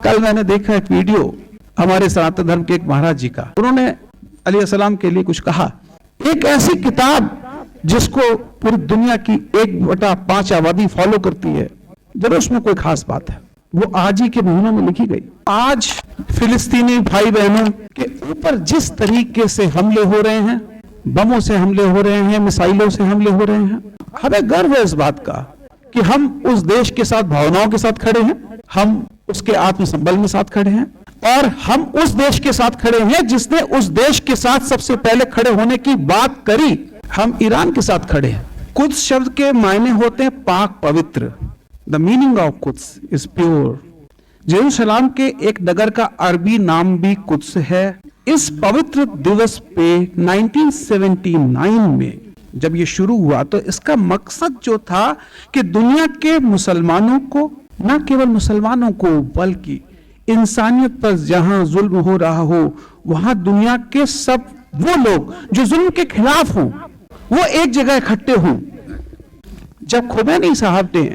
कल मैंने देखा एक वीडियो हमारे सनातन धर्म के एक महाराज जी का, उन्होंने अलैहिस्सलाम के लिए कुछ कहा। एक ऐसी किताब जिसको पूरी दुनिया की 1/5 आबादी फॉलो करती है, जरूर उसमें कोई खास बात है। वो आज ही के महीनों में लिखी गई। आज फिलिस्तीनी भाई बहनों के ऊपर जिस तरीके से हमले हो रहे हैं, बमों से हमले हो रहे हैं, मिसाइलों से हमले हो रहे हैं, हमें गर्व है इस बात का कि हम उस देश के साथ भावनाओं के साथ खड़े हैं, हम उसके आत्मसंबल में साथ खड़े हैं, और हम उस देश के साथ खड़े हैं जिसने उस देश के साथ सबसे पहले खड़े होने की बात करी। हम ईरान के साथ खड़े हैं। कुद्स शब्द के मायने होते हैं पाक पवित्र। The meaning of Quds is pure. Jerusalem के एक नगर का अरबी नाम भी कुद्स है। इस पवित्र दिवस पे 1979 में जब ये शुरू हुआ तो इसका मकसद जो था कि दुनिया के मुसलमानों को, न केवल मुसलमानों को बल्कि इंसानियत पर जहां जुल्म हो रहा हो, वहां दुनिया के सब वो लोग जो जुल्म के खिलाफ हों, वो एक जगह इकट्ठे हों। जब खुमैनी साहब ने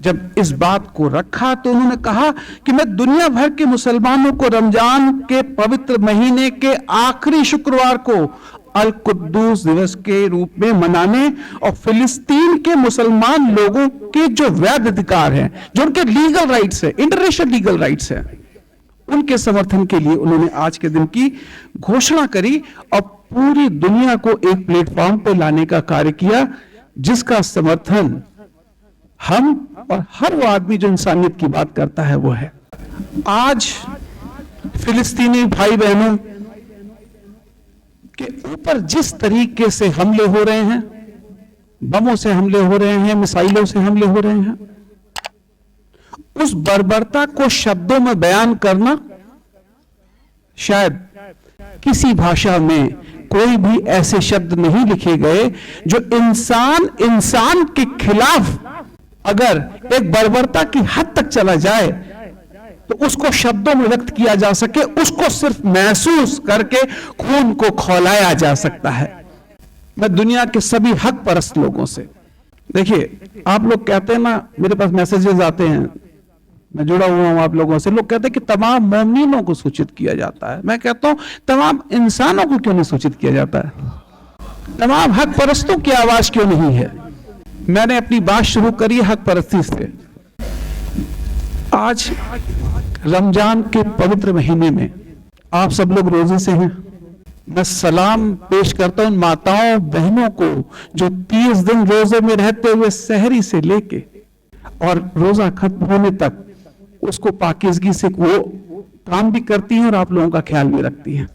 जब इस बात को रखा तो उन्होंने कहा कि मैं दुनिया भर के मुसलमानों को रमजान के पवित्र महीने के आखिरी शुक्रवार को अल कुद्दूस दिवस के रूप में मनाने और फिलिस्तीन के मुसलमान लोगों के जो वैध अधिकार हैं, जो उनके लीगल राइट्स है, इंटरनेशनल लीगल राइट्स है, उनके समर्थन के लिए उन्होंने आज के दिन की घोषणा करी और पूरी दुनिया को एक प्लेटफॉर्म पर लाने का कार्य किया, जिसका समर्थन हम और हर वो आदमी जो इंसानियत की बात करता है वो है। आज फिलिस्तीनी भाई बहनों के ऊपर जिस तरीके से हमले हो रहे हैं, बमों से हमले हो रहे हैं, मिसाइलों से हमले हो रहे हैं, उस बर्बरता को शब्दों में बयान करना शायद किसी भाषा में कोई भी ऐसे शब्द नहीं लिखे गए जो इंसान के खिलाफ अगर एक बर्बरता की हद तक चला जाए तो उसको शब्दों में व्यक्त किया जा सके, उसको सिर्फ महसूस करके खून को खौलाया जा सकता है। मैं दुनिया के सभी हक परस्त लोगों से, देखिए आप लोग कहते हैं ना, मेरे पास मैसेजेस आते हैं, मैं जुड़ा हुआ हूं आप लोगों से, लोग कहते हैं कि तमाम मोमिनीनों को सूचित किया जाता है। मैं कहता हूं तमाम इंसानों को क्यों नहीं सूचित किया जाता है? तमाम हक परस्तों की आवाज क्यों नहीं है? मैंने अपनी बात शुरू करी हक परस्ती से। आज रमजान के पवित्र महीने में आप सब लोग रोजे से हैं। मैं सलाम पेश करता हूं उन माताओं बहनों को जो 30 दिन रोजे में रहते हुए सहरी से लेके और रोजा खत्म होने तक उसको पाकीज़गी से वो काम भी करती हैं और आप लोगों का ख्याल भी रखती हैं।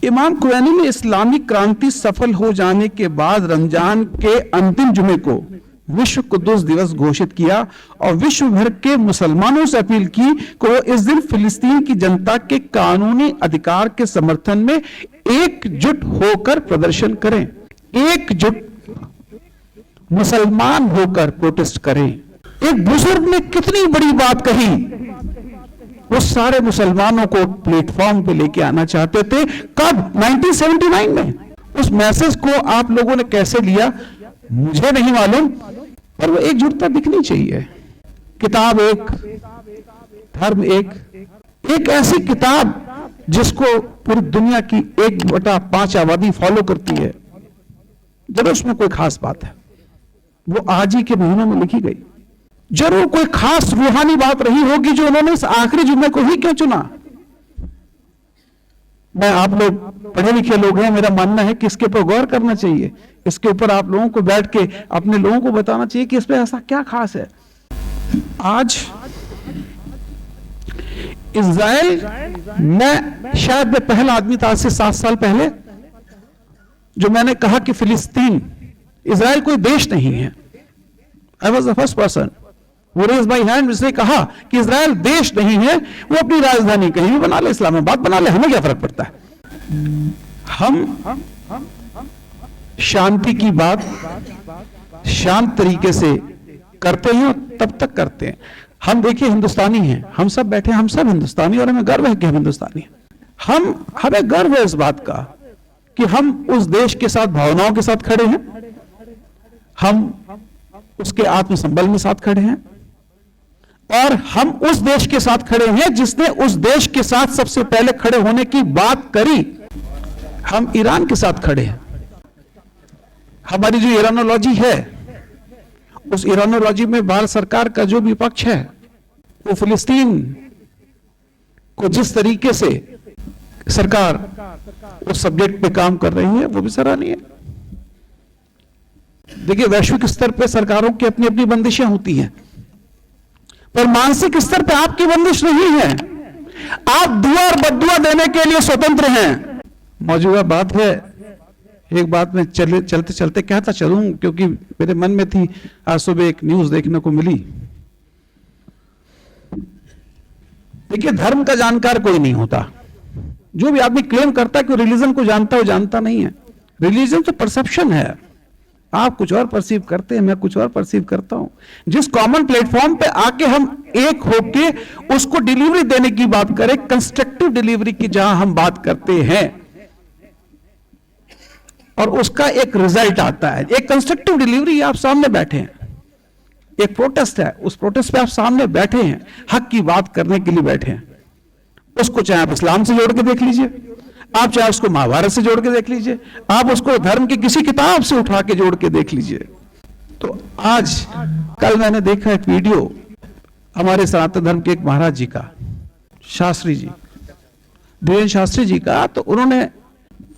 इमाम खुमैनी ने इस्लामिक क्रांति सफल हो जाने के बाद रमजान के अंतिम जुमे को विश्व कुद्दूस दिवस घोषित किया और विश्व भर के मुसलमानों से अपील की कि वो इस दिन फिलिस्तीन की जनता के कानूनी अधिकार के समर्थन में एकजुट होकर प्रदर्शन करें, एकजुट मुसलमान होकर प्रोटेस्ट करें। एक बुजुर्ग ने कितनी बड़ी बात कही, वो सारे मुसलमानों को प्लेटफॉर्म पे लेके आना चाहते थे। कब? 1979 में। उस मैसेज को आप लोगों ने कैसे लिया मुझे नहीं मालूम, पर वो एकजुटता दिखनी चाहिए। किताब एक, धर्म एक ऐसी किताब जिसको पूरी दुनिया की 1/5 आबादी फॉलो करती है, जरूर उसमें कोई खास बात है। वो आज ही के महीनों में लिखी गई। जरूर कोई खास रूहानी बात रही होगी जो उन्होंने इस आखिरी जुम्मे को ही क्यों चुना। मैं, आप लोग पढ़े लिखे लोग हैं, मेरा मानना है कि इसके ऊपर गौर करना चाहिए। इसके ऊपर आप लोगों को बैठ के अपने लोगों को बताना चाहिए कि इसमें ऐसा क्या खास है। आज इज़राइल, मैं शायद पहला आदमी था आज से 7 साल पहले जो मैंने कहा कि फिलिस्तीन, इज़राइल कोई देश नहीं है। I was the first person वो रेज माई हैंड जिसने कहा कि इज़राइल देश नहीं है, वो अपनी राजधानी कहीं भी बना ले, इस्लामाबाद बना ले, हमें क्या फर्क पड़ता है। हम शांति की बात शांत तरीके से करते हैं और तब तक करते हैं। हम देखिए हिंदुस्तानी हैं, हम सब बैठे, हम सब हिंदुस्तानी और हमें गर्व है कि हम हिंदुस्तानी हैं। हमें गर्व है इस बात का कि हम उस देश के साथ भावनाओं के साथ खड़े हैं, हम उसके आत्मसंबल में साथ खड़े हैं और हम उस देश के साथ खड़े हैं जिसने उस देश के साथ सबसे पहले खड़े होने की बात करी। हम ईरान के साथ खड़े हैं। हमारी जो ईरानोलॉजी है, उस ईरानोलॉजी में भारत सरकार का जो भी पक्ष है, वो फिलिस्तीन को जिस तरीके से सरकार उस सब्जेक्ट पे काम कर रही है, वो भी सराहनीय है। देखिए, वैश्विक स्तर पे सरकारों की अपनी अपनी बंदिशें होती हैं, पर मानसिक स्तर पे आपकी बंदिश नहीं है। आप दुआ और बद्दुआ देने के लिए स्वतंत्र हैं। मौजूदा बात है, एक बात में चलते चलते कहता चलूं, क्योंकि मेरे मन में थी, आज सुबह एक न्यूज देखने को मिली। देखिए, धर्म का जानकार कोई नहीं होता। जो भी आदमी क्लेम करता है कि रिलीजन को जानता है, वो जानता नहीं है। रिलीजन तो परसेप्शन है। आप कुछ और परसीव करते हैं, मैं कुछ और परसीव करता हूं। जिस कॉमन प्लेटफॉर्म पे आके हम एक होके उसको डिलीवरी देने की बात करें, कंस्ट्रक्टिव डिलीवरी की जहां हम बात करते हैं, और उसका एक रिजल्ट आता है। एक कंस्ट्रक्टिव डिलीवरी, आप सामने बैठे हैं, एक प्रोटेस्ट है, उस प्रोटेस्ट पे आप सामने बैठे हैं, हक की बात करने के लिए बैठे हैं। उसको चाहे आप इस्लाम से जोड़ के देख लीजिए, आप चाहे उसको महाभारत से जोड़ के देख लीजिए, आप उसको धर्म की किसी किताब से उठा के जोड़ के देख लीजिए। तो आज कल मैंने देखा एक वीडियो हमारे सनातन धर्म के एक महाराज जी का, शास्त्री जी, धीरेन्द्र शास्त्री जी का। तो उन्होंने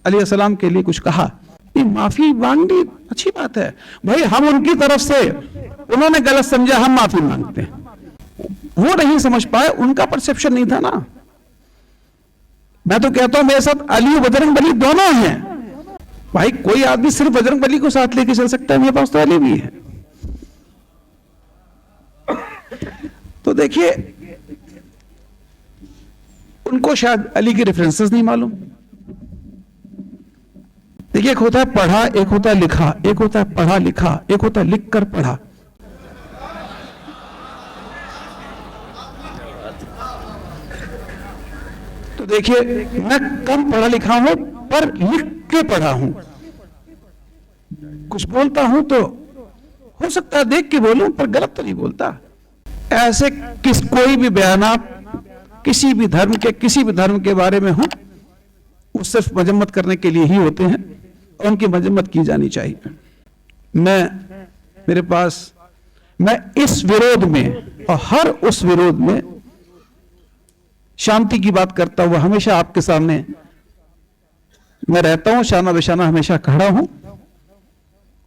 अलैहिस्सलाम के लिए कुछ कहा। ये माफी मांगनी अच्छी बात है भाई, हम उनकी तरफ से, उन्होंने गलत समझा, हम माफी मांगते हैं। वो नहीं समझ पाए, उनका परसेप्शन नहीं था ना। मैं तो कहता हूं मेरे साथ अली और बजरंग बली दोनों हैं भाई। कोई आदमी सिर्फ बजरंग बली को साथ लेके चल सकता है, मेरे पास तो अली भी है। तो देखिए, उनको शायद अली के रेफरेंसेस नहीं मालूम। देखिए, एक होता है पढ़ा, एक होता है लिखा, एक होता है पढ़ा लिखा, एक होता है लिख कर पढ़ा। तो देखिए, मैं कम पढ़ा लिखा हूं, पर लिख के पढ़ा हूं। कुछ बोलता हूं तो हो सकता है देख के बोलूं, पर गलत तो नहीं बोलता। ऐसे कोई भी बयानात किसी भी धर्म के बारे में हो, वो सिर्फ मजम्मत करने के लिए ही होते हैं, और उनकी मजम्मत की जानी चाहिए। मैं इस विरोध में और हर उस विरोध में शांति की बात करता हुआ हमेशा आपके सामने मैं रहता हूं, शाना बेशाना हमेशा खड़ा हूं।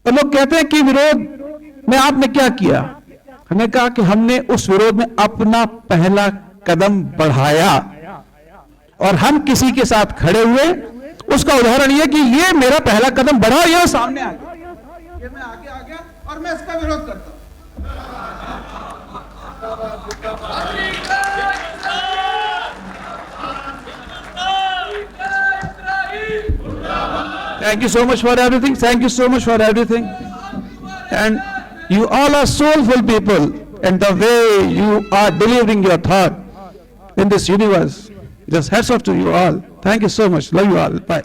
और लोग कहते हैं कि विरोध में आपने क्या किया? हमने कहा कि हमने उस विरोध में अपना पहला कदम बढ़ाया, और हम किसी के साथ खड़े हुए। उसका उदाहरण यह कि ये मेरा पहला कदम बढ़ा, ये सामने आ गया, ये मैं आगे आ गया और मैं इसका विरोध करता हूं। Thank you so much for everything. Thank you so much for everything. And you all are soulful people, and the way you are delivering your thought in this universe, just hats off to you all. Thank you so much. Love you all. Bye.